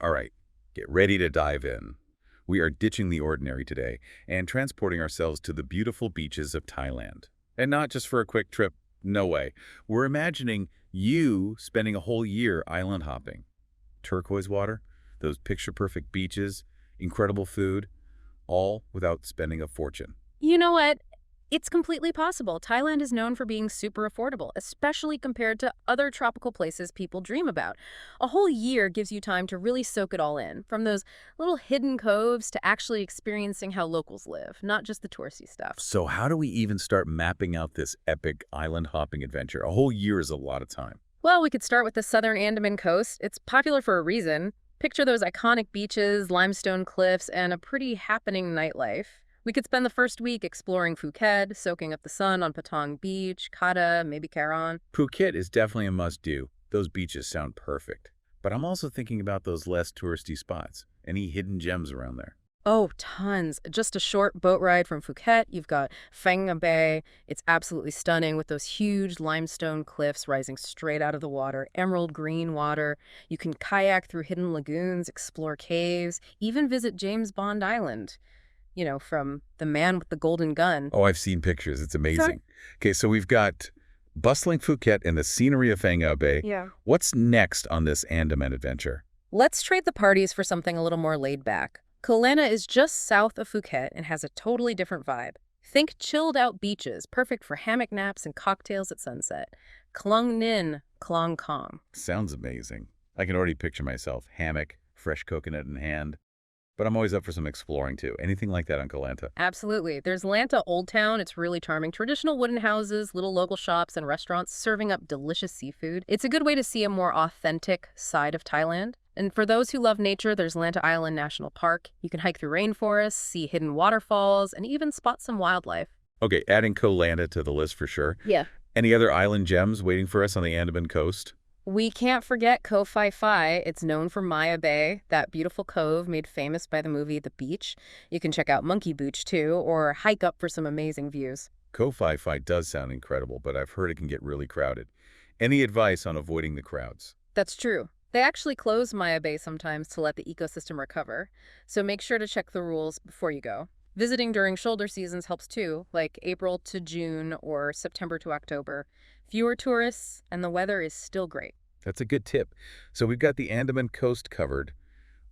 All right, get ready to dive in. We are ditching the ordinary today and transporting ourselves to the beautiful beaches of Thailand. And not just for a quick trip, no way. We're imagining you spending a whole year island hopping. Turquoise water, those picture-perfect beaches, incredible food, all without spending a fortune. You know what? It's completely possible. Thailand is known for being super affordable, especially compared to other tropical places people dream about. A whole year gives you time to really soak it all in, from those little hidden coves to actually experiencing how locals live, not just the touristy stuff. So how do we even start mapping out this epic island hopping adventure? A whole year is a lot of time. Well, we could start with the southern Andaman coast. It's popular for a reason. Picture those iconic beaches, limestone cliffs, and a pretty happening nightlife. We could spend the first week exploring Phuket, soaking up the sun on Patong Beach, Kata, maybe Karon. Phuket is definitely a must-do. Those beaches sound perfect. But I'm also thinking about those less touristy spots. Any hidden gems around there? Oh, tons. Just a short boat ride from Phuket. You've got Phang Bay. It's absolutely stunning with those huge limestone cliffs rising straight out of the water, emerald green water. You can kayak through hidden lagoons, explore caves, even visit James Bond Island. From The Man with the Golden Gun. Oh, I've seen pictures. It's Sorry? amazing. Okay, so we've got bustling Phuket and the scenery of Phang Bay. Yeah. What's next on this Andaman adventure? Let's trade the parties for something a little more laid back. Koh Lanta is just south of Phuket and has a totally different vibe. Think chilled out beaches, perfect for hammock naps and cocktails at sunset. Klong Nin, Klong Kong. Sounds amazing. I can already picture myself. Hammock, fresh coconut in hand. But I'm always up for some exploring, too. Anything like that on Koh Lanta? Absolutely. There's Lanta Old Town. It's really charming. Traditional wooden houses, little local shops, and restaurants serving up delicious seafood. It's a good way to see a more authentic side of Thailand. And for those who love nature, there's Lanta Island National Park. You can hike through rainforests, see hidden waterfalls, and even spot some wildlife. Okay, adding Koh Lanta to the list for sure. Yeah. Any other island gems waiting for us on the Andaman coast? We can't forget Koh Phi Phi. It's known for Maya Bay, that beautiful cove made famous by the movie The Beach. You can check out Monkey Beach, too, or hike up for some amazing views. Koh Phi Phi does sound incredible, but I've heard it can get really crowded. Any advice on avoiding the crowds? That's true. They actually close Maya Bay sometimes to let the ecosystem recover, so make sure to check the rules before you go. Visiting during shoulder seasons helps too, like April to June or September to October. Fewer tourists, and the weather is still great. That's a good tip. So we've got the Andaman coast covered.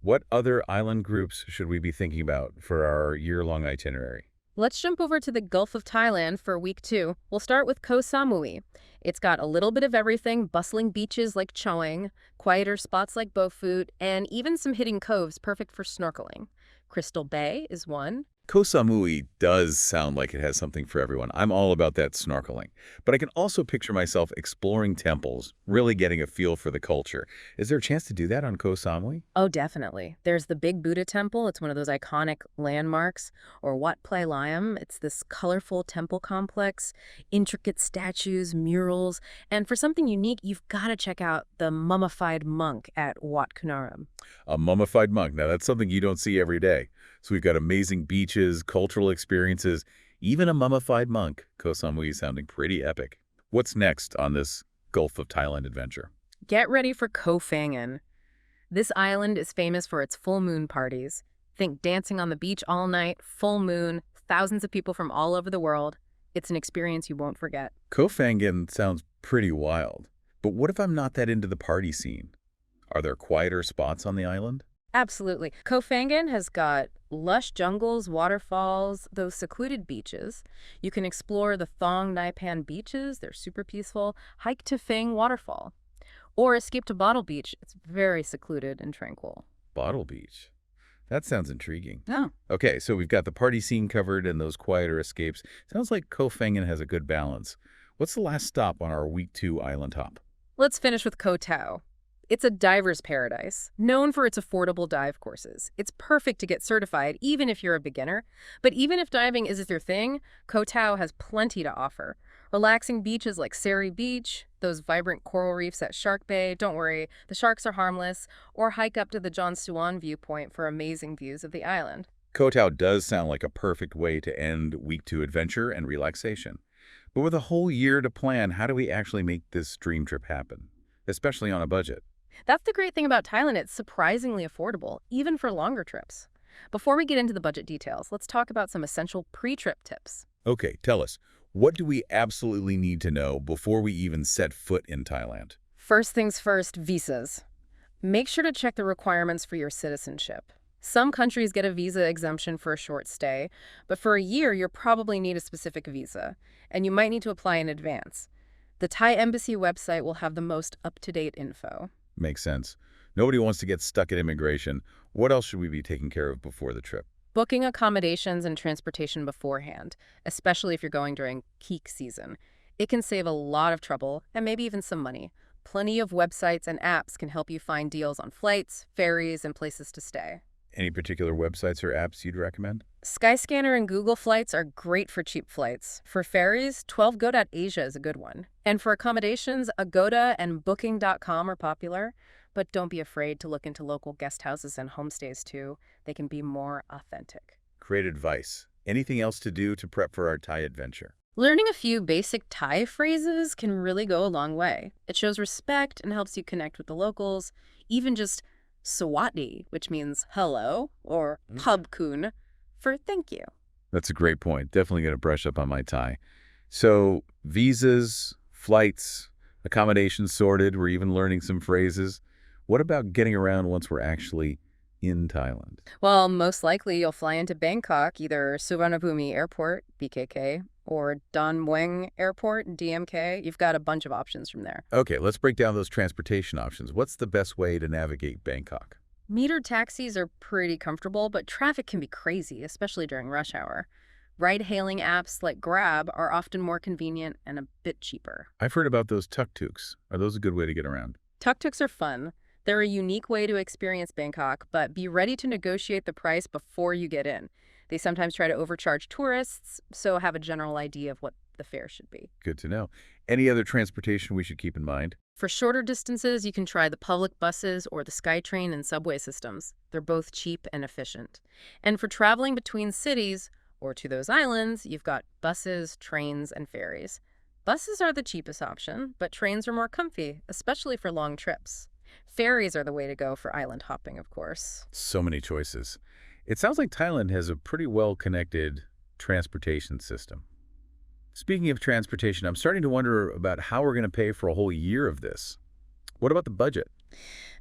What other island groups should we be thinking about for our year-long itinerary? Let's jump over to the Gulf of Thailand for week 2. We'll start with Koh Samui. It's got a little bit of everything, bustling beaches like Choang, quieter spots like Bofut, and even some hidden coves perfect for snorkeling. Crystal Bay is one. Koh Samui does sound like it has something for everyone. I'm all about that snorkeling. But I can also picture myself exploring temples, really getting a feel for the culture. Is there a chance to do that on Koh Samui? Oh, definitely. There's the Big Buddha Temple. It's one of those iconic landmarks. Or Wat Plai Liam. It's this colorful temple complex, intricate statues, murals. And for something unique, you've got to check out the mummified monk at Wat Kunaram. A mummified monk. Now, that's something you don't see every day. So we've got amazing beaches, cultural experiences, even a mummified monk. Koh Samui is sounding pretty epic. What's next on this Gulf of Thailand adventure? Get ready for Koh Phangan. This island is famous for its full moon parties. Think dancing on the beach all night, full moon, thousands of people from all over the world. It's an experience you won't forget. Koh Phangan sounds pretty wild. But what if I'm not that into the party scene? Are there quieter spots on the island? Absolutely. Koh Phangan has got lush jungles, waterfalls, those secluded beaches. You can explore the Thong Nai Pan beaches. They're super peaceful. Hike to Phang Waterfall. Or escape to Bottle Beach. It's very secluded and tranquil. Bottle Beach. That sounds intriguing. Oh. Okay, so we've got the party scene covered and those quieter escapes. Sounds like Koh Phangan has a good balance. What's the last stop on our week 2 island hop? Let's finish with Koh Tao. It's a diver's paradise, known for its affordable dive courses. It's perfect to get certified, even if you're a beginner. But even if diving isn't your thing, Koh Tao has plenty to offer. Relaxing beaches like Seri Beach, those vibrant coral reefs at Shark Bay, don't worry, the sharks are harmless, or hike up to the John Suan viewpoint for amazing views of the island. Koh Tao does sound like a perfect way to end week 2 adventure and relaxation. But with a whole year to plan, how do we actually make this dream trip happen? Especially on a budget. That's the great thing about Thailand. It's surprisingly affordable, even for longer trips. Before we get into the budget details, let's talk about some essential pre-trip tips. Okay, tell us, what do we absolutely need to know before we even set foot in Thailand? First things first, visas. Make sure to check the requirements for your citizenship. Some countries get a visa exemption for a short stay, but for a year, you'll probably need a specific visa, and you might need to apply in advance. The Thai embassy website will have the most up-to-date info. Makes sense. Nobody wants to get stuck at immigration. What else should we be taking care of before the trip? Booking accommodations and transportation beforehand, especially if you're going during peak season. It can save a lot of trouble and maybe even some money. Plenty of websites and apps can help you find deals on flights, ferries, and places to stay. Any particular websites or apps you'd recommend? Skyscanner and Google Flights are great for cheap flights. For ferries, 12go.asia is a good one. And for accommodations, Agoda and Booking.com are popular. But don't be afraid to look into local guest houses and homestays too. They can be more authentic. Great advice. Anything else to do to prep for our Thai adventure? Learning a few basic Thai phrases can really go a long way. It shows respect and helps you connect with the locals. Even just Sawatdee, which means hello, or Pub Kun for thank you. That's a great point. Definitely going to brush up on my Thai. So visas, flights, accommodations sorted. We're even learning some phrases. What about getting around once we're actually in Thailand? Well, most likely you'll fly into Bangkok, either Suvarnabhumi Airport, BKK, or Don Mueang Airport, DMK. You've got a bunch of options from there. Okay, let's break down those transportation options. What's the best way to navigate Bangkok? Metered taxis are pretty comfortable, but traffic can be crazy, especially during rush hour. Ride-hailing apps like Grab are often more convenient and a bit cheaper. I've heard about those tuk-tuks. Are those a good way to get around? Tuk-tuks are fun. They're a unique way to experience Bangkok, but be ready to negotiate the price before you get in. They sometimes try to overcharge tourists, so have a general idea of what the fare should be. Good to know. Any other transportation we should keep in mind? For shorter distances, you can try the public buses or the SkyTrain and subway systems. They're both cheap and efficient. And for traveling between cities or to those islands, you've got buses, trains, and ferries. Buses are the cheapest option, but trains are more comfy, especially for long trips. Ferries are the way to go for island hopping, of course. So many choices. It sounds like Thailand has a pretty well-connected transportation system. Speaking of transportation, I'm starting to wonder about how we're going to pay for a whole year of this. What about the budget?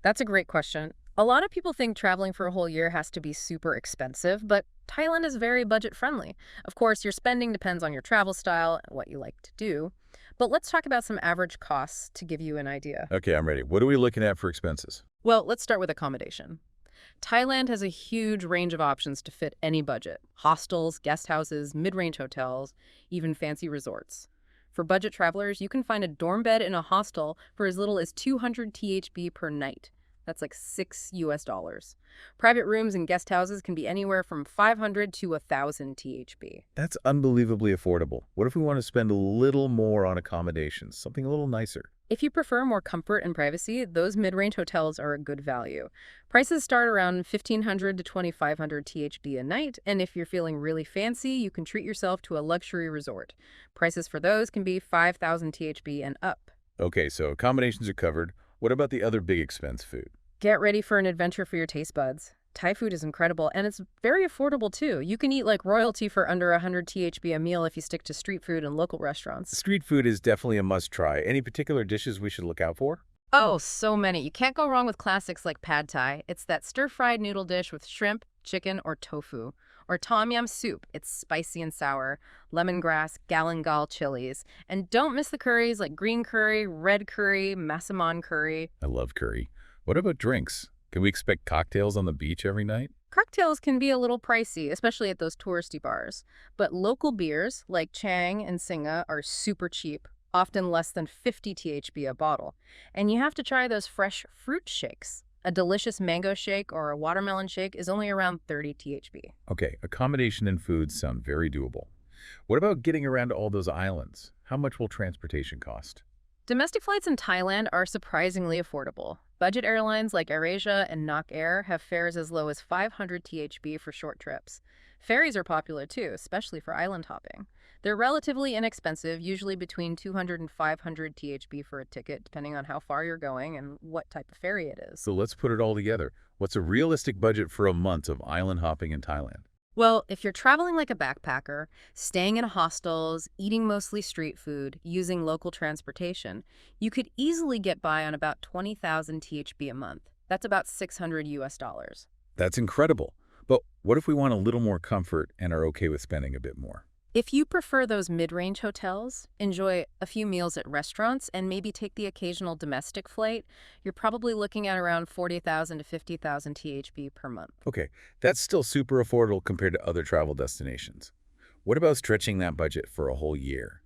That's a great question. A lot of people think traveling for a whole year has to be super expensive, but Thailand is very budget-friendly. Of course, your spending depends on your travel style and what you like to do. But let's talk about some average costs to give you an idea. Okay, I'm ready. What are we looking at for expenses? Well, let's start with accommodation. Thailand has a huge range of options to fit any budget. Hostels, guest houses, mid-range hotels, even fancy resorts. For budget travelers, you can find a dorm bed in a hostel for as little as 200 THB per night. That's like $6 US. Private rooms and guest houses can be anywhere from 500 to 1,000 THB. That's unbelievably affordable. What if we want to spend a little more on accommodations, something a little nicer? If you prefer more comfort and privacy, those mid-range hotels are a good value. Prices start around 1,500 to 2,500 THB a night, and if you're feeling really fancy, you can treat yourself to a luxury resort. Prices for those can be 5,000 THB and up. Okay, so accommodations are covered. What about the other big expense, food? Get ready for an adventure for your taste buds. Thai food is incredible, and it's very affordable, too. You can eat like royalty for under 100 THB a meal if you stick to street food and local restaurants. Street food is definitely a must-try. Any particular dishes we should look out for? Oh, so many. You can't go wrong with classics like pad thai. It's that stir-fried noodle dish with shrimp, chicken, or tofu. Or tom yum soup. It's spicy and sour. Lemongrass, galangal chilies. And don't miss the curries like green curry, red curry, massaman curry. I love curry. What about drinks? Can we expect cocktails on the beach every night? Cocktails can be a little pricey, especially at those touristy bars. But local beers like Chang and Singa are super cheap, often less than 50 THB a bottle. And you have to try those fresh fruit shakes. A delicious mango shake or a watermelon shake is only around 30 THB. Okay, accommodation and food sound very doable. What about getting around to all those islands? How much will transportation cost? Domestic flights in Thailand are surprisingly affordable. Budget airlines like AirAsia and Nok Air have fares as low as 500 THB for short trips. Ferries are popular too, especially for island hopping. They're relatively inexpensive, usually between 200 and 500 THB for a ticket, depending on how far you're going and what type of ferry it is. So let's put it all together. What's a realistic budget for a month of island hopping in Thailand? Well, if you're traveling like a backpacker, staying in hostels, eating mostly street food, using local transportation, you could easily get by on about 20,000 THB a month. That's about 600 US dollars. That's incredible. But what if we want a little more comfort and are okay with spending a bit more? If you prefer those mid-range hotels, enjoy a few meals at restaurants, and maybe take the occasional domestic flight, you're probably looking at around 40,000 to 50,000 THB per month. Okay, that's still super affordable compared to other travel destinations. What about stretching that budget for a whole year?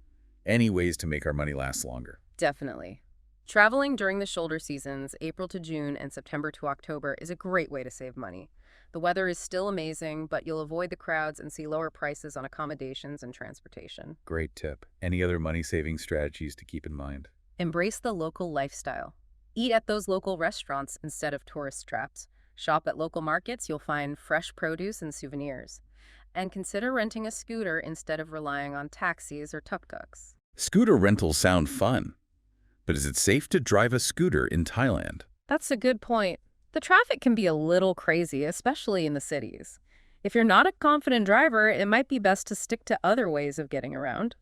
Any ways to make our money last longer? Definitely. Traveling during the shoulder seasons, April to June and September to October, is a great way to save money. The weather is still amazing, but you'll avoid the crowds and see lower prices on accommodations and transportation. Great tip. Any other money-saving strategies to keep in mind? Embrace the local lifestyle. Eat at those local restaurants instead of tourist traps. Shop at local markets, you'll find fresh produce and souvenirs. And consider renting a scooter instead of relying on taxis or tuk-tuks. Scooter rentals sound fun. But is it safe to drive a scooter in Thailand? That's a good point. The traffic can be a little crazy, especially in the cities. If you're not a confident driver, it might be best to stick to other ways of getting around.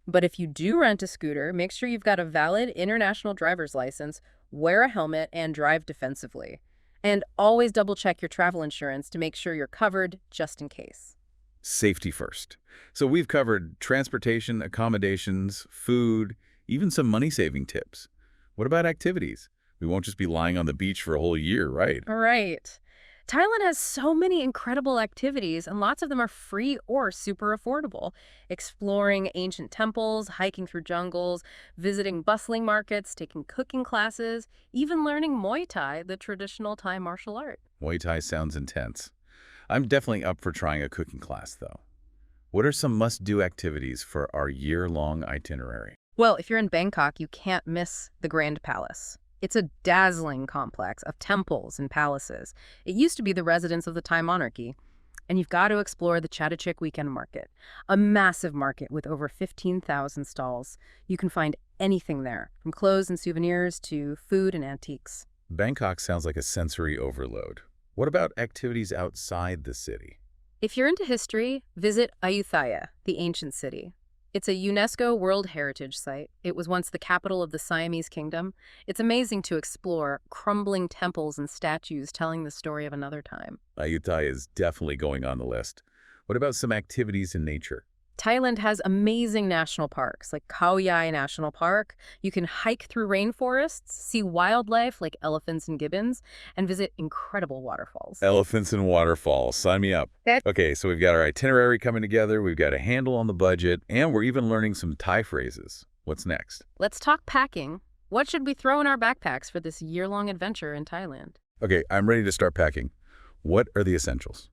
But if you do rent a scooter, make sure you've got a valid international driver's license, wear a helmet, and drive defensively. And always double-check your travel insurance to make sure you're covered just in case. Safety first. So we've covered transportation, accommodations, food, even some money-saving tips. What about activities? We won't just be lying on the beach for a whole year, right? Right. Thailand has so many incredible activities, and lots of them are free or super affordable. Exploring ancient temples, hiking through jungles, visiting bustling markets, taking cooking classes, even learning Muay Thai, the traditional Thai martial art. Muay Thai sounds intense. I'm definitely up for trying a cooking class, though. What are some must-do activities for our year-long itinerary? Well, if you're in Bangkok, you can't miss the Grand Palace. It's a dazzling complex of temples and palaces. It used to be the residence of the Thai monarchy. And you've got to explore the Chatuchak Weekend Market, a massive market with over 15,000 stalls. You can find anything there, from clothes and souvenirs to food and antiques. Bangkok sounds like a sensory overload. What about activities outside the city? If you're into history, visit Ayutthaya, the ancient city. It's a UNESCO World Heritage Site. It was once the capital of the Siamese Kingdom. It's amazing to explore crumbling temples and statues telling the story of another time. Ayutthaya is definitely going on the list. What about some activities in nature? Thailand has amazing national parks, like Khao Yai National Park. You can hike through rainforests, see wildlife like elephants and gibbons, and visit incredible waterfalls. Elephants and waterfalls. Sign me up. Okay, so we've got our itinerary coming together, we've got a handle on the budget, and we're even learning some Thai phrases. What's next? Let's talk packing. What should we throw in our backpacks for this year-long adventure in Thailand? Okay, I'm ready to start packing. What are the essentials?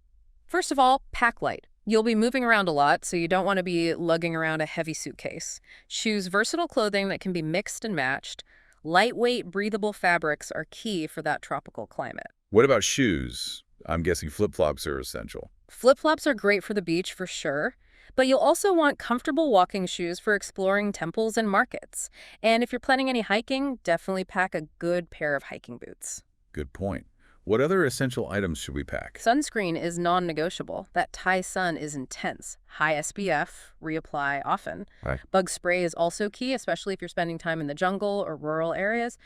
First of all, pack light. You'll be moving around a lot, so you don't want to be lugging around a heavy suitcase. Choose versatile clothing that can be mixed and matched. Lightweight, breathable fabrics are key for that tropical climate. What about shoes? I'm guessing flip-flops are essential. Flip-flops are great for the beach for sure, but you'll also want comfortable walking shoes for exploring temples and markets. And if you're planning any hiking, definitely pack a good pair of hiking boots. Good point. What other essential items should we pack? Sunscreen is non-negotiable. That Thai sun is intense. High SPF, reapply often. Right. Bug spray is also key, especially if you're spending time in the jungle or rural areas.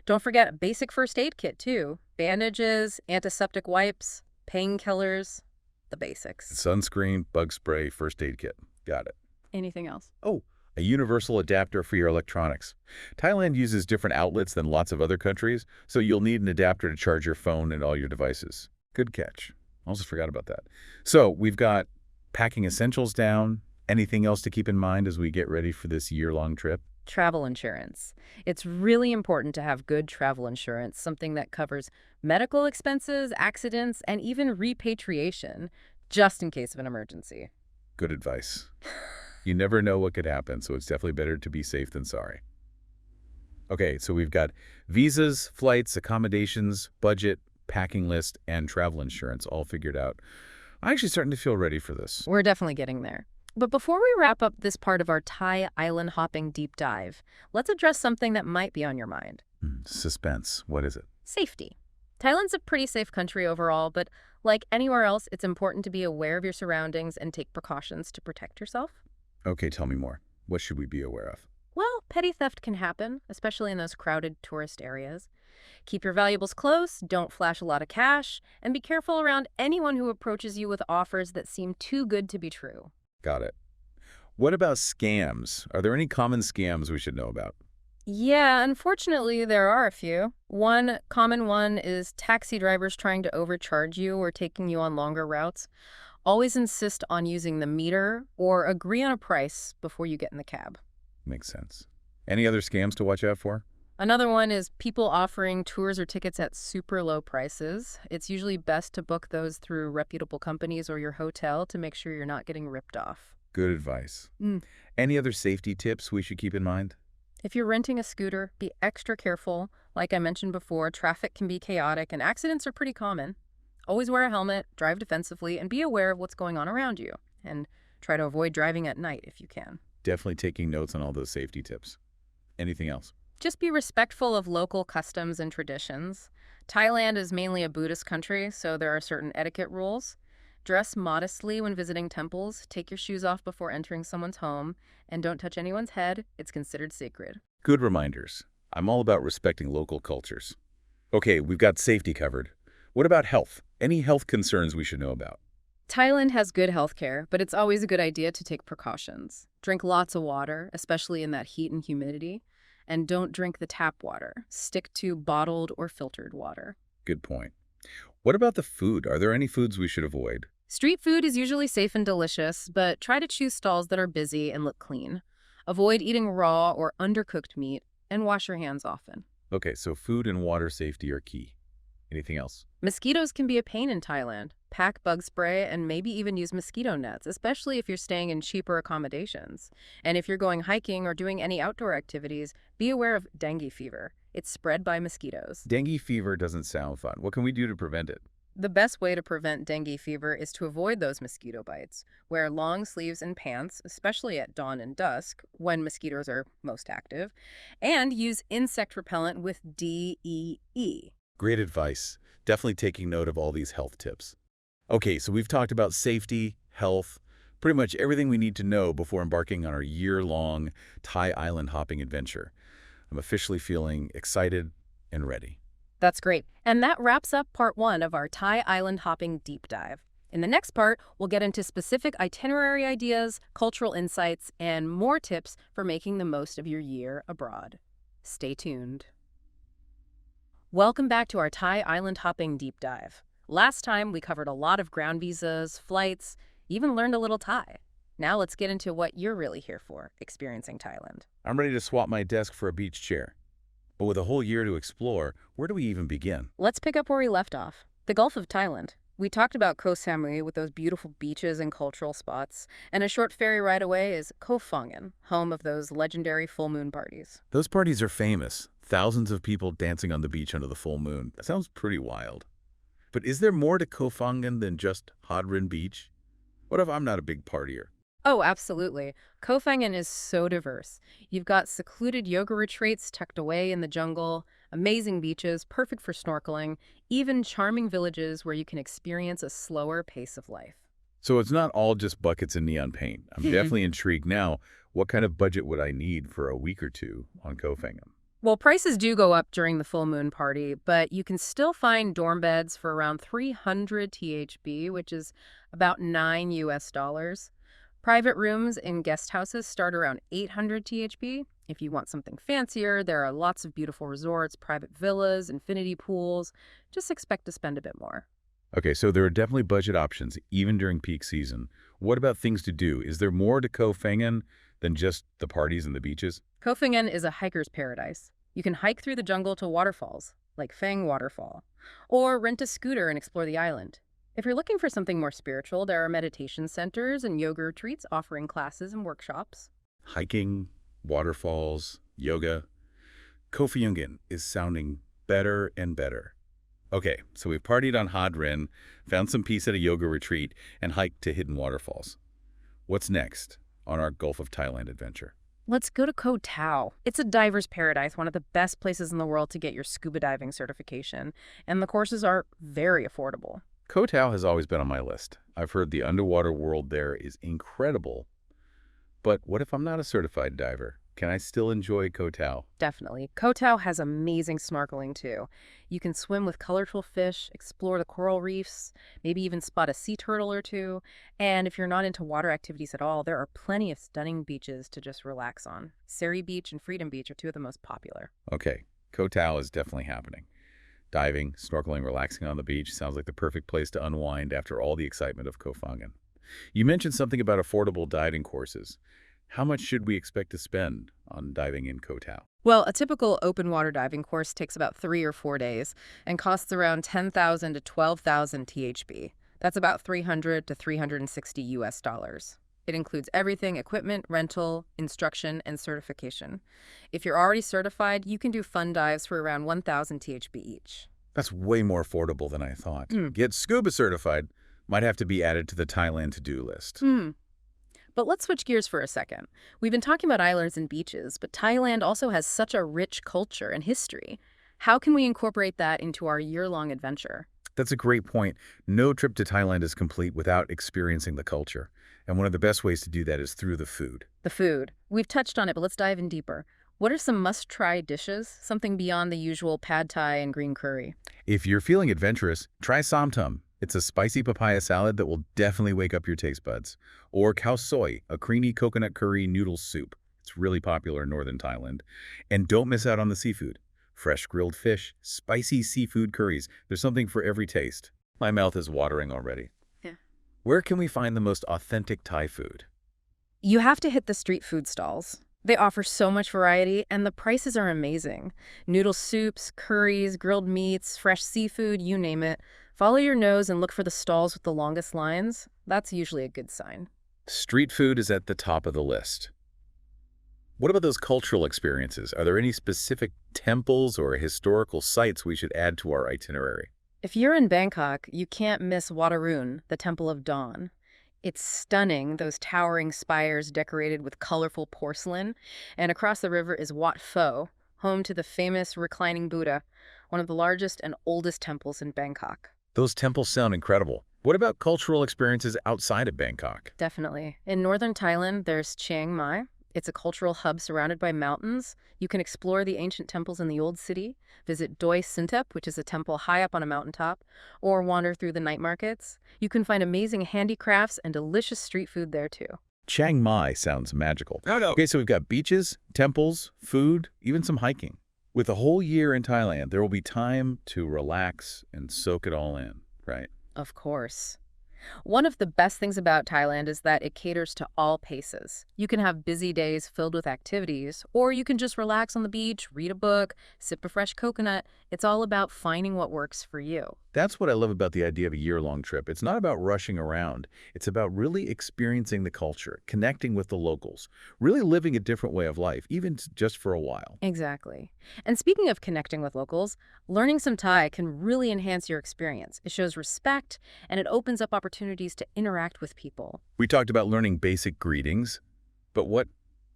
Don't forget a basic first aid kit, too. Bandages, antiseptic wipes, painkillers, the basics. Sunscreen, bug spray, first aid kit. Got it. Anything else? Oh, a universal adapter for your electronics. Thailand uses different outlets than lots of other countries, so you'll need an adapter to charge your phone and all your devices. Good catch. I almost forgot about that. So we've got packing essentials down. Anything else to keep in mind as we get ready for this year-long trip? Travel insurance. It's really important to have good travel insurance, something that covers medical expenses, accidents, and even repatriation, just in case of an emergency. Good advice. You never know what could happen, so it's definitely better to be safe than sorry. Okay, so we've got visas, flights, accommodations, budget, packing list, and travel insurance all figured out. I'm actually starting to feel ready for this. We're definitely getting there. But before we wrap up this part of our Thai island hopping deep dive, let's address something that might be on your mind. Suspense. What is it? Safety. Thailand's a pretty safe country overall, but like anywhere else, it's important to be aware of your surroundings and take precautions to protect yourself. Okay, tell me more. What should we be aware of? Well, petty theft can happen, especially in those crowded tourist areas. Keep your valuables close, don't flash a lot of cash, and be careful around anyone who approaches you with offers that seem too good to be true. Got it. What about scams? Are there any common scams we should know about? Yeah, unfortunately, there are a few. One common one is taxi drivers trying to overcharge you or taking you on longer routes. Always insist on using the meter or agree on a price before you get in the cab. Makes sense. Any other scams to watch out for? Another one is people offering tours or tickets at super low prices. It's usually best to book those through reputable companies or your hotel to make sure you're not getting ripped off. Good advice. Mm. Any other safety tips we should keep in mind? If you're renting a scooter, be extra careful. Like I mentioned before, traffic can be chaotic and accidents are pretty common. Always wear a helmet, drive defensively, and be aware of what's going on around you. And try to avoid driving at night if you can. Definitely taking notes on all those safety tips. Anything else? Just be respectful of local customs and traditions. Thailand is mainly a Buddhist country, so there are certain etiquette rules. Dress modestly when visiting temples, take your shoes off before entering someone's home, and don't touch anyone's head. It's considered sacred. Good reminders. I'm all about respecting local cultures. Okay, we've got safety covered. What about health? Any health concerns we should know about? Thailand has good healthcare, but it's always a good idea to take precautions. Drink lots of water, especially in that heat and humidity, and don't drink the tap water. Stick to bottled or filtered water. Good point. What about the food? Are there any foods we should avoid? Street food is usually safe and delicious, but try to choose stalls that are busy and look clean. Avoid eating raw or undercooked meat, and wash your hands often. Okay, so food and water safety are key. Anything else? Mosquitoes can be a pain in Thailand. Pack bug spray and maybe even use mosquito nets, especially if you're staying in cheaper accommodations. And if you're going hiking or doing any outdoor activities, be aware of dengue fever. It's spread by mosquitoes. Dengue fever doesn't sound fun. What can we do to prevent it? The best way to prevent dengue fever is to avoid those mosquito bites. Wear long sleeves and pants, especially at dawn and dusk, when mosquitoes are most active, and use insect repellent with DEE. Great advice. Definitely taking note of all these health tips. Okay, so we've talked about safety, health, pretty much everything we need to know before embarking on our year-long Thai island hopping adventure. I'm officially feeling excited and ready. That's great. And that wraps up part 1 of our Thai island hopping deep dive. In the next part, we'll get into specific itinerary ideas, cultural insights, and more tips for making the most of your year abroad. Stay tuned. Welcome back to our Thai island hopping deep dive. Last time, we covered a lot of ground visas, flights, even learned a little Thai. Now let's get into what you're really here for, experiencing Thailand. I'm ready to swap my desk for a beach chair. But with a whole year to explore, where do we even begin? Let's pick up where we left off. The Gulf of Thailand. We talked about Koh Samui with those beautiful beaches and cultural spots, and a short ferry ride away is Koh Phangan, home of those legendary full moon parties. Those parties are famous. Thousands of people dancing on the beach under the full moon. That sounds pretty wild. But is there more to Koh Phangan than just Hadrin Beach? What if I'm not a big partier? Oh, absolutely. Koh Phangan is so diverse. You've got secluded yoga retreats tucked away in the jungle, amazing beaches, perfect for snorkeling, even charming villages where you can experience a slower pace of life. So it's not all just buckets and neon paint. I'm definitely intrigued now. What kind of budget would I need for a week or two on Koh Phangan? Well, prices do go up during the full moon party, but you can still find dorm beds for around 300 THB, which is about $9 US. Private rooms in guest houses start around 800 THB. If you want something fancier, there are lots of beautiful resorts, private villas, infinity pools. Just expect to spend a bit more. Okay, so there are definitely budget options, even during peak season. What about things to do? Is there more to Koh Phangan than just the parties and the beaches? Koh Phangan is a hiker's paradise. You can hike through the jungle to waterfalls, like Phang Waterfall, or rent a scooter and explore the island. If you're looking for something more spiritual, there are meditation centers and yoga retreats offering classes and workshops. Hiking, waterfalls, yoga. Koh Phangan is sounding better and better. Okay, so we've partied on Hadrin, found some peace at a yoga retreat, and hiked to hidden waterfalls. What's next on our Gulf of Thailand adventure? Let's go to Koh Tao. It's a diver's paradise, one of the best places in the world to get your scuba diving certification, and the courses are very affordable. Koh Tao has always been on my list. I've heard the underwater world there is incredible. But what if I'm not a certified diver? Can I still enjoy Koh Tao? Definitely. Koh Tao has amazing snorkeling too. You can swim with colorful fish, explore the coral reefs, maybe even spot a sea turtle or two. And if you're not into water activities at all, there are plenty of stunning beaches to just relax on. Seri Beach and Freedom Beach are two of the most popular. Okay, Koh Tao is definitely happening. Diving, snorkeling, relaxing on the beach sounds like the perfect place to unwind after all the excitement of Koh Phangan. You mentioned something about affordable diving courses. How much should we expect to spend on diving in Koh Tao? Well, a typical open water diving course takes about 3 or 4 days and costs around 10,000 to 12,000 THB. That's about 300 to 360 US dollars. It includes everything: equipment, rental, instruction, and certification. If you're already certified, you can do fun dives for around 1,000 THB each. That's way more affordable than I thought. Mm. Get scuba certified might have to be added to the Thailand to-do list. But let's switch gears for a second. We've been talking about islands and beaches, but Thailand also has such a rich culture and history. How can we incorporate that into our year-long adventure? That's a great point. No trip to Thailand is complete without experiencing the culture. And one of the best ways to do that is through the food. The food. We've touched on it, but let's dive in deeper. What are some must-try dishes? Something beyond the usual pad thai and green curry. If you're feeling adventurous, try samtum. It's a spicy papaya salad that will definitely wake up your taste buds. Or khao soi, a creamy coconut curry noodle soup. It's really popular in northern Thailand. And don't miss out on the seafood. Fresh grilled fish, spicy seafood curries. There's something for every taste. My mouth is watering already. Yeah. Where can we find the most authentic Thai food? You have to hit the street food stalls. They offer so much variety, and the prices are amazing. Noodle soups, curries, grilled meats, fresh seafood, you name it. Follow your nose and look for the stalls with the longest lines. That's usually a good sign. Street food is at the top of the list. What about those cultural experiences? Are there any specific temples or historical sites we should add to our itinerary? If you're in Bangkok, you can't miss Wat Arun, the Temple of Dawn. It's stunning, those towering spires decorated with colorful porcelain. And across the river is Wat Pho, home to the famous reclining Buddha, one of the largest and oldest temples in Bangkok. Those temples sound incredible. What about cultural experiences outside of Bangkok? Definitely. In northern Thailand, there's Chiang Mai. It's a cultural hub surrounded by mountains. You can explore the ancient temples in the old city, visit Doi Sintep, which is a temple high up on a mountaintop, or wander through the night markets. You can find amazing handicrafts and delicious street food there too. Chiang Mai sounds magical. No. Okay, so we've got beaches, temples, food, even some hiking. With a whole year in Thailand, there will be time to relax and soak it all in, right? Of course. One of the best things about Thailand is that it caters to all paces. You can have busy days filled with activities, or you can just relax on the beach, read a book, sip a fresh coconut. It's all about finding what works for you. That's what I love about the idea of a year-long trip. It's not about rushing around. It's about really experiencing the culture, connecting with the locals, really living a different way of life, even just for a while. Exactly. And speaking of connecting with locals, learning some Thai can really enhance your experience. It shows respect, and it opens up opportunities to interact with people. We talked about learning basic greetings, but what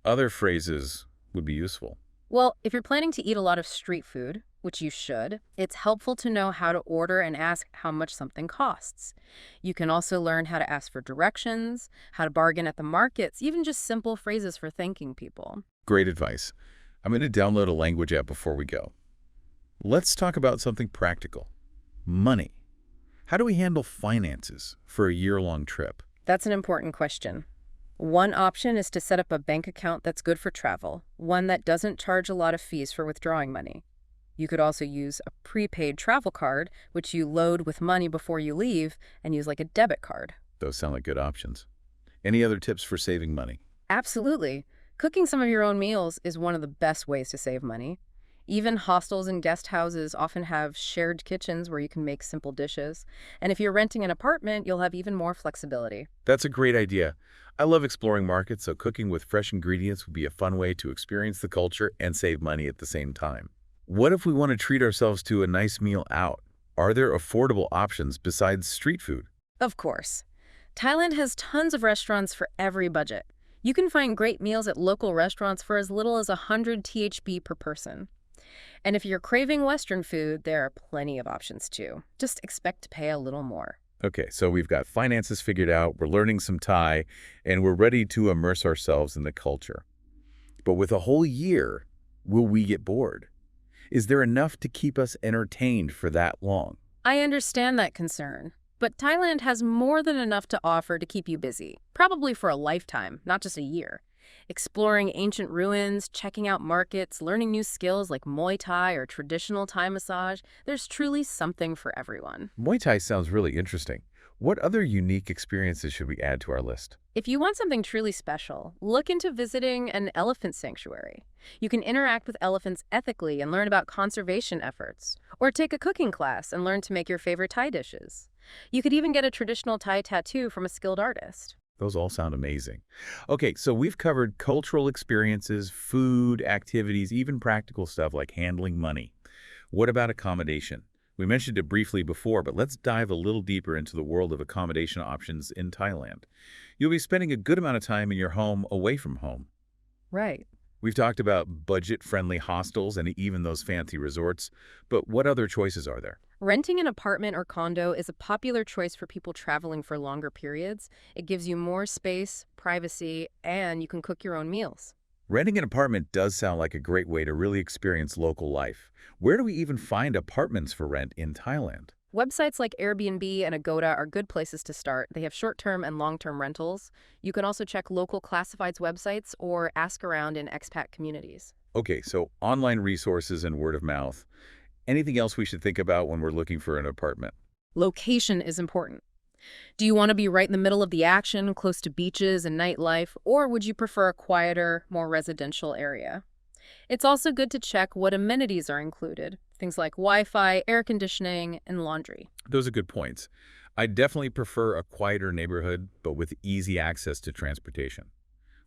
other phrases would be useful? Well, if you're planning to eat a lot of street food, which you should, it's helpful to know how to order and ask how much something costs. You can also learn how to ask for directions, how to bargain at the markets, even just simple phrases for thanking people. Great advice. I'm going to download a language app before we go. Let's talk about something practical. Money. How do we handle finances for a year-long trip? That's an important question. One option is to set up a bank account that's good for travel, one that doesn't charge a lot of fees for withdrawing money. You could also use a prepaid travel card, which you load with money before you leave and use like a debit card. Those sound like good options. Any other tips for saving money? Absolutely. Cooking some of your own meals is one of the best ways to save money. Even hostels and guest houses often have shared kitchens where you can make simple dishes. And if you're renting an apartment, you'll have even more flexibility. That's a great idea. I love exploring markets, so cooking with fresh ingredients would be a fun way to experience the culture and save money at the same time. What if we want to treat ourselves to a nice meal out? Are there affordable options besides street food? Of course. Thailand has tons of restaurants for every budget. You can find great meals at local restaurants for as little as 100 THB per person. And if you're craving Western food, there are plenty of options too. Just expect to pay a little more. Okay, so we've got finances figured out, we're learning some Thai, and we're ready to immerse ourselves in the culture. But with a whole year, will we get bored? Is there enough to keep us entertained for that long? I understand that concern, but Thailand has more than enough to offer to keep you busy, probably for a lifetime, not just a year. Exploring ancient ruins, checking out markets, learning new skills like Muay Thai or traditional Thai massage, there's truly something for everyone. Muay Thai sounds really interesting. What other unique experiences should we add to our list? If you want something truly special, look into visiting an elephant sanctuary. You can interact with elephants ethically and learn about conservation efforts, or take a cooking class and learn to make your favorite Thai dishes. You could even get a traditional Thai tattoo from a skilled artist. Those all sound amazing. Okay, so we've covered cultural experiences, food, activities, even practical stuff like handling money. What about accommodation? We mentioned it briefly before, but let's dive a little deeper into the world of accommodation options in Thailand. You'll be spending a good amount of time in your home away from home. Right. We've talked about budget-friendly hostels and even those fancy resorts, but what other choices are there? Renting an apartment or condo is a popular choice for people traveling for longer periods. It gives you more space, privacy, and you can cook your own meals. Renting an apartment does sound like a great way to really experience local life. Where do we even find apartments for rent in Thailand? Websites like Airbnb and Agoda are good places to start. They have short-term and long-term rentals. You can also check local classifieds websites or ask around in expat communities. Okay, so online resources and word of mouth. Anything else we should think about when we're looking for an apartment? Location is important. Do you want to be right in the middle of the action, close to beaches and nightlife, or would you prefer a quieter, more residential area? It's also good to check what amenities are included, things like Wi-Fi, air conditioning, and laundry. Those are good points. I definitely prefer a quieter neighborhood, but with easy access to transportation.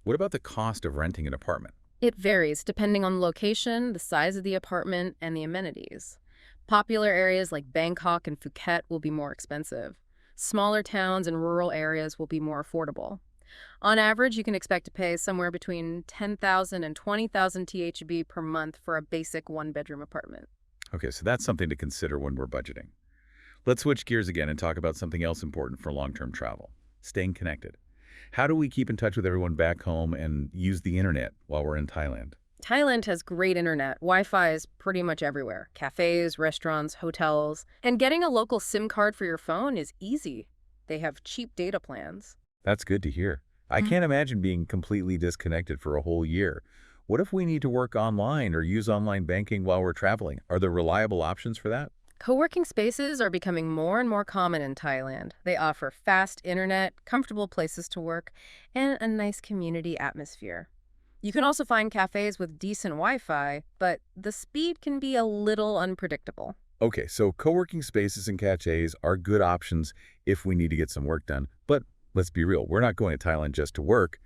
What about the cost of renting an apartment? It varies depending on the location, the size of the apartment, and the amenities. Popular areas like Bangkok and Phuket will be more expensive. Smaller towns and rural areas will be more affordable. On average, you can expect to pay somewhere between 10,000 and 20,000 THB per month for a basic one-bedroom apartment. Okay, so that's something to consider when we're budgeting. Let's switch gears again and talk about something else important for long-term travel: staying connected. How do we keep in touch with everyone back home and use the internet while we're in Thailand? Thailand has great internet. Wi-Fi is pretty much everywhere. Cafes, restaurants, hotels. And getting a local SIM card for your phone is easy. They have cheap data plans. That's good to hear. I can't imagine being completely disconnected for a whole year. What if we need to work online or use online banking while we're traveling? Are there reliable options for that? Co-working spaces are becoming more and more common in Thailand. They offer fast internet, comfortable places to work, and a nice community atmosphere. You can also find cafes with decent Wi-Fi, but the speed can be a little unpredictable. Okay, so co-working spaces and cafes are good options if we need to get some work done. But let's be real, we're not going to Thailand just to work.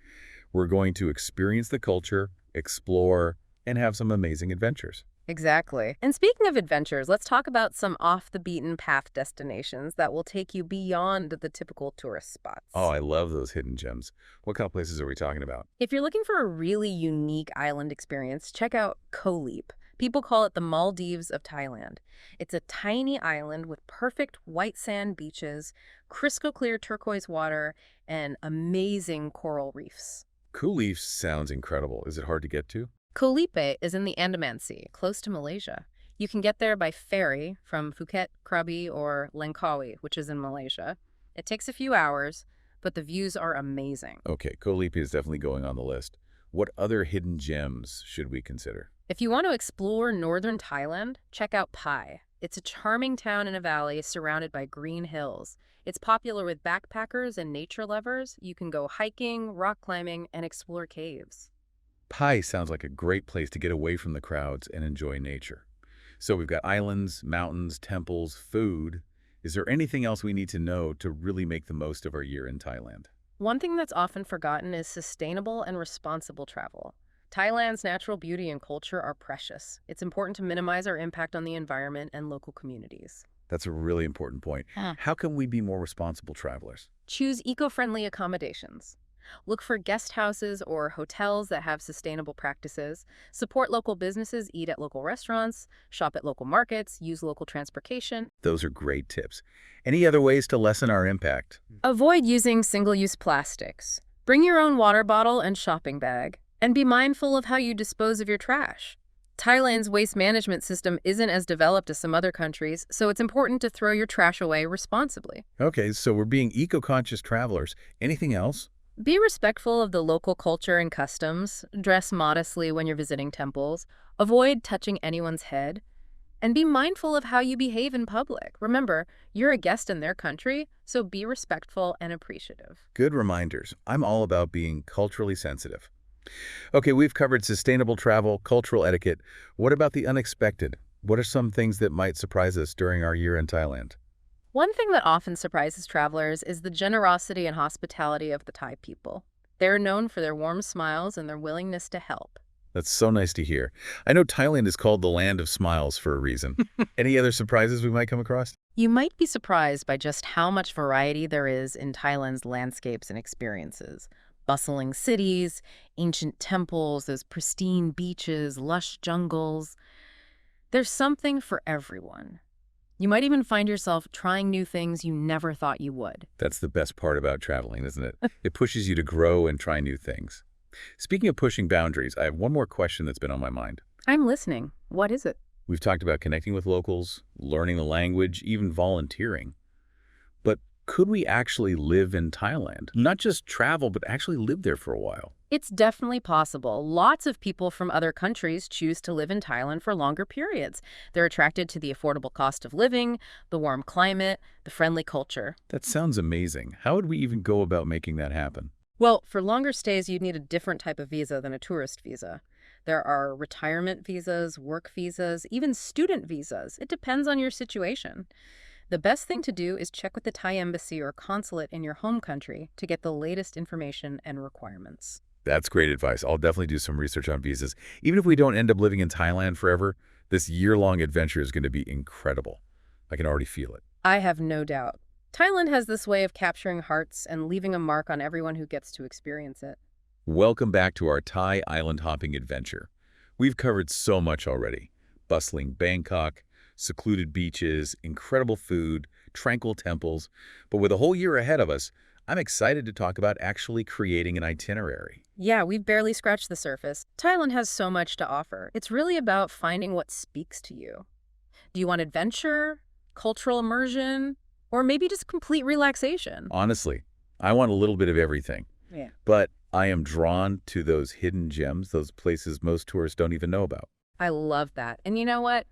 We're going to experience the culture, explore, and have some amazing adventures. Exactly. And speaking of adventures, let's talk about some off-the-beaten-path destinations that will take you beyond the typical tourist spots. Oh, I love those hidden gems. What kind of places are we talking about? If you're looking for a really unique island experience, check out Koh Liep. People call it the Maldives of Thailand. It's a tiny island with perfect white sand beaches, crystal clear turquoise water, and amazing coral reefs. Koh Liep sounds incredible. Is it hard to get to? Koh Lipe is in the Andaman Sea, close to Malaysia. You can get there by ferry from Phuket, Krabi, or Langkawi, which is in Malaysia. It takes a few hours, but the views are amazing. Okay, Koh Liep is definitely going on the list. What other hidden gems should we consider? If you want to explore northern Thailand, check out Pai. It's a charming town in a valley surrounded by green hills. It's popular with backpackers and nature lovers. You can go hiking, rock climbing, and explore caves. Pai sounds like a great place to get away from the crowds and enjoy nature. So we've got islands, mountains, temples, food. Is there anything else we need to know to really make the most of our year in Thailand? One thing that's often forgotten is sustainable and responsible travel. Thailand's natural beauty and culture are precious. It's important to minimize our impact on the environment and local communities. That's a really important point. How can we be more responsible travelers? Choose eco-friendly accommodations. Look for guest houses or hotels that have sustainable practices. Support local businesses, eat at local restaurants, shop at local markets, use local transportation. Those are great tips. Any other ways to lessen our impact? Avoid using single-use plastics. Bring your own water bottle and shopping bag. And be mindful of how you dispose of your trash. Thailand's waste management system isn't as developed as some other countries, so it's important to throw your trash away responsibly. Okay, so we're being eco-conscious travelers. Anything else? Be respectful of the local culture and customs. Dress modestly when you're visiting temples. Avoid touching anyone's head. And be mindful of how you behave in public. Remember, you're a guest in their country, so be respectful and appreciative. Good reminders. I'm all about being culturally sensitive. Okay, we've covered sustainable travel, cultural etiquette. What about the unexpected? What are some things that might surprise us during our year in Thailand? One thing that often surprises travelers is the generosity and hospitality of the Thai people. They're known for their warm smiles and their willingness to help. That's so nice to hear. I know Thailand is called the land of smiles for a reason. Any other surprises we might come across? You might be surprised by just how much variety there is in Thailand's landscapes and experiences. Bustling cities, ancient temples, those pristine beaches, lush jungles. There's something for everyone. You might even find yourself trying new things you never thought you would. That's the best part about traveling, isn't it? It pushes you to grow and try new things. Speaking of pushing boundaries, I have one more question that's been on my mind. I'm listening. What is it? We've talked about connecting with locals, learning the language, even volunteering. But could we actually live in Thailand? Not just travel, but actually live there for a while. It's definitely possible. Lots of people from other countries choose to live in Thailand for longer periods. They're attracted to the affordable cost of living, the warm climate, the friendly culture. That sounds amazing. How would we even go about making that happen? Well, for longer stays, you'd need a different type of visa than a tourist visa. There are retirement visas, work visas, even student visas. It depends on your situation. The best thing to do is check with the Thai embassy or consulate in your home country to get the latest information and requirements. That's great advice. I'll definitely do some research on visas. Even if we don't end up living in Thailand forever, this year-long adventure is going to be incredible. I can already feel it. I have no doubt. Thailand has this way of capturing hearts and leaving a mark on everyone who gets to experience it. Welcome back to our Thai island hopping adventure. We've covered so much already. Bustling Bangkok, secluded beaches, incredible food, tranquil temples. But with a whole year ahead of us, I'm excited to talk about actually creating an itinerary. Yeah, we've barely scratched the surface. Thailand has so much to offer. It's really about finding what speaks to you. Do you want adventure, cultural immersion, or maybe just complete relaxation? Honestly, I want a little bit of everything. Yeah. But I am drawn to those hidden gems, those places most tourists don't even know about. I love that. And you know what?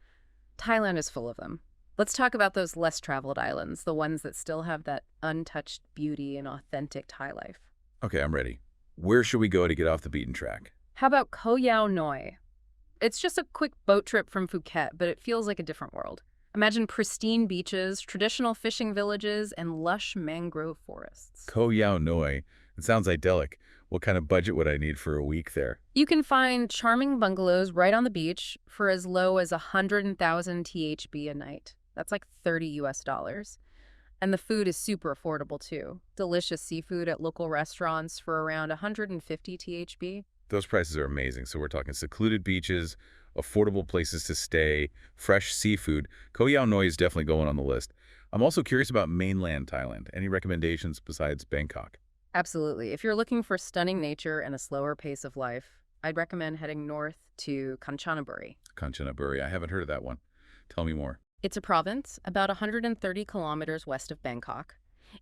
Thailand is full of them. Let's talk about those less traveled islands, the ones that still have that untouched beauty and authentic Thai life. Okay, I'm ready. Where should we go to get off the beaten track? How about Koh Yao Noi? It's just a quick boat trip from Phuket, but it feels like a different world. Imagine pristine beaches, traditional fishing villages, and lush mangrove forests. Koh Yao Noi. It sounds idyllic. What kind of budget would I need for a week there? You can find charming bungalows right on the beach for as low as 100,000 THB a night. That's like $30 US. And the food is super affordable too. Delicious seafood at local restaurants for around 150 THB. Those prices are amazing. So we're talking secluded beaches, affordable places to stay, fresh seafood. Koh Yao Noi is definitely going on the list. I'm also curious about mainland Thailand. Any recommendations besides Bangkok? Absolutely. If you're looking for stunning nature and a slower pace of life, I'd recommend heading north to Kanchanaburi. Kanchanaburi. I haven't heard of that one. Tell me more. It's a province about 130 kilometers west of Bangkok.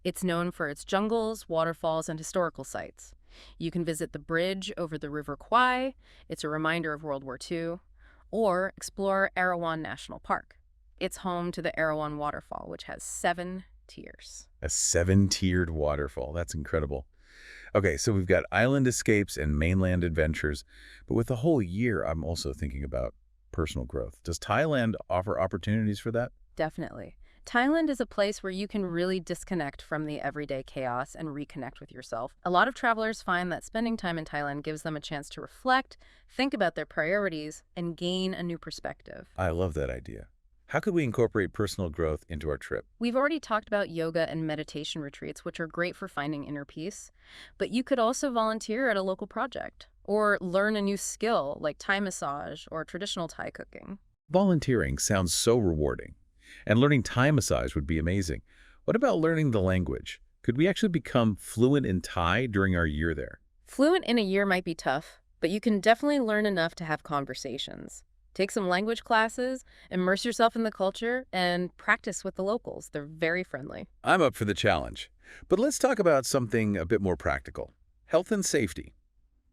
It's known for its jungles, waterfalls, and historical sites. You can visit the bridge over the River Kwai. It's a reminder of World War II. Or explore Erawan National Park. It's home to the Erawan Waterfall, which has 7 tiers. A 7-tiered waterfall. That's incredible. Okay, so we've got island escapes and mainland adventures. But with the whole year, I'm also thinking about personal growth. Does Thailand offer opportunities for that? Definitely. Thailand is a place where you can really disconnect from the everyday chaos and reconnect with yourself. A lot of travelers find that spending time in Thailand gives them a chance to reflect, think about their priorities, and gain a new perspective. I love that idea. How could we incorporate personal growth into our trip? We've already talked about yoga and meditation retreats, which are great for finding inner peace, but you could also volunteer at a local project or learn a new skill like Thai massage or traditional Thai cooking. Volunteering sounds so rewarding, and learning Thai massage would be amazing. What about learning the language? Could we actually become fluent in Thai during our year there? Fluent in a year might be tough, but you can definitely learn enough to have conversations. Take some language classes, immerse yourself in the culture, and practice with the locals. They're very friendly. I'm up for the challenge. But let's talk about something a bit more practical. Health and safety.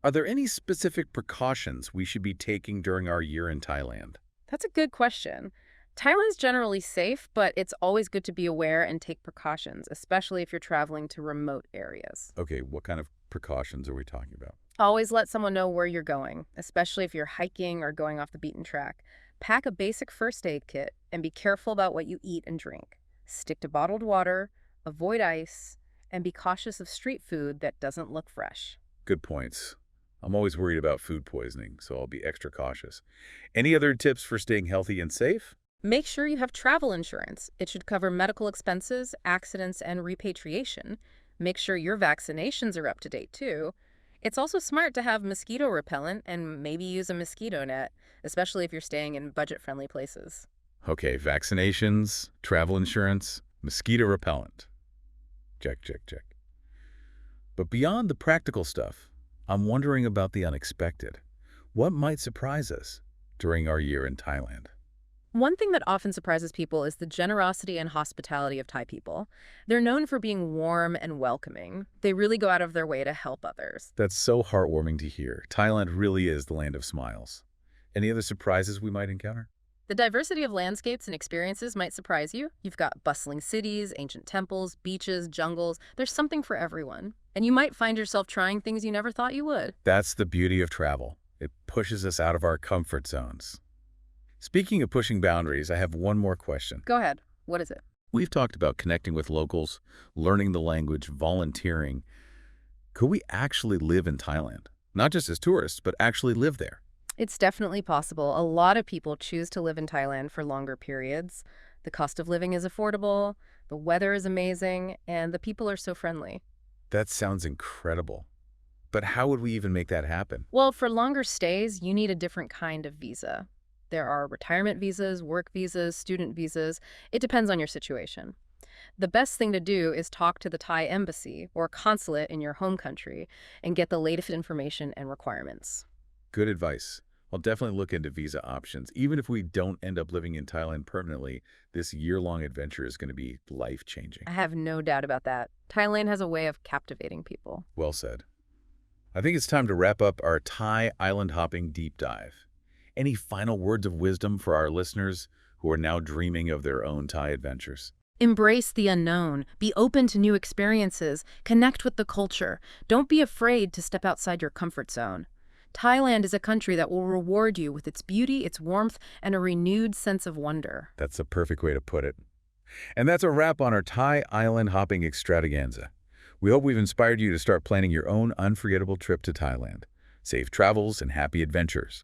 Are there any specific precautions we should be taking during our year in Thailand? That's a good question. Thailand's generally safe, but it's always good to be aware and take precautions, especially if you're traveling to remote areas. Okay, what kind of precautions are we talking about? Always let someone know where you're going, especially if you're hiking or going off the beaten track. Pack a basic first aid kit and be careful about what you eat and drink. Stick to bottled water, avoid ice, and be cautious of street food that doesn't look fresh. Good points. I'm always worried about food poisoning, so I'll be extra cautious. Any other tips for staying healthy and safe? Make sure you have travel insurance. It should cover medical expenses, accidents, and repatriation. Make sure your vaccinations are up to date, too. It's also smart to have mosquito repellent and maybe use a mosquito net, especially if you're staying in budget-friendly places. Okay, vaccinations, travel insurance, mosquito repellent. Check, check, check. But beyond the practical stuff, I'm wondering about the unexpected. What might surprise us during our year in Thailand? One thing that often surprises people is the generosity and hospitality of Thai people. They're known for being warm and welcoming. They really go out of their way to help others. That's so heartwarming to hear. Thailand really is the land of smiles. Any other surprises we might encounter? The diversity of landscapes and experiences might surprise you. You've got bustling cities, ancient temples, beaches, jungles. There's something for everyone. And you might find yourself trying things you never thought you would. That's the beauty of travel. It pushes us out of our comfort zones. Speaking of pushing boundaries, I have one more question. Go ahead. What is it? We've talked about connecting with locals, learning the language, volunteering. Could we actually live in Thailand? Not just as tourists, but actually live there? It's definitely possible. A lot of people choose to live in Thailand for longer periods. The cost of living is affordable, the weather is amazing, and the people are so friendly. That sounds incredible. But how would we even make that happen? Well, for longer stays, you need a different kind of visa. There are retirement visas, work visas, student visas. It depends on your situation. The best thing to do is talk to the Thai embassy or consulate in your home country and get the latest information and requirements. Good advice. I'll definitely look into visa options. Even if we don't end up living in Thailand permanently, this year-long adventure is going to be life-changing. I have no doubt about that. Thailand has a way of captivating people. Well said. I think it's time to wrap up our Thai island hopping deep dive. Any final words of wisdom for our listeners who are now dreaming of their own Thai adventures? Embrace the unknown. Be open to new experiences. Connect with the culture. Don't be afraid to step outside your comfort zone. Thailand is a country that will reward you with its beauty, its warmth, and a renewed sense of wonder. That's a perfect way to put it. And that's a wrap on our Thai island hopping extravaganza. We hope we've inspired you to start planning your own unforgettable trip to Thailand. Safe travels and happy adventures.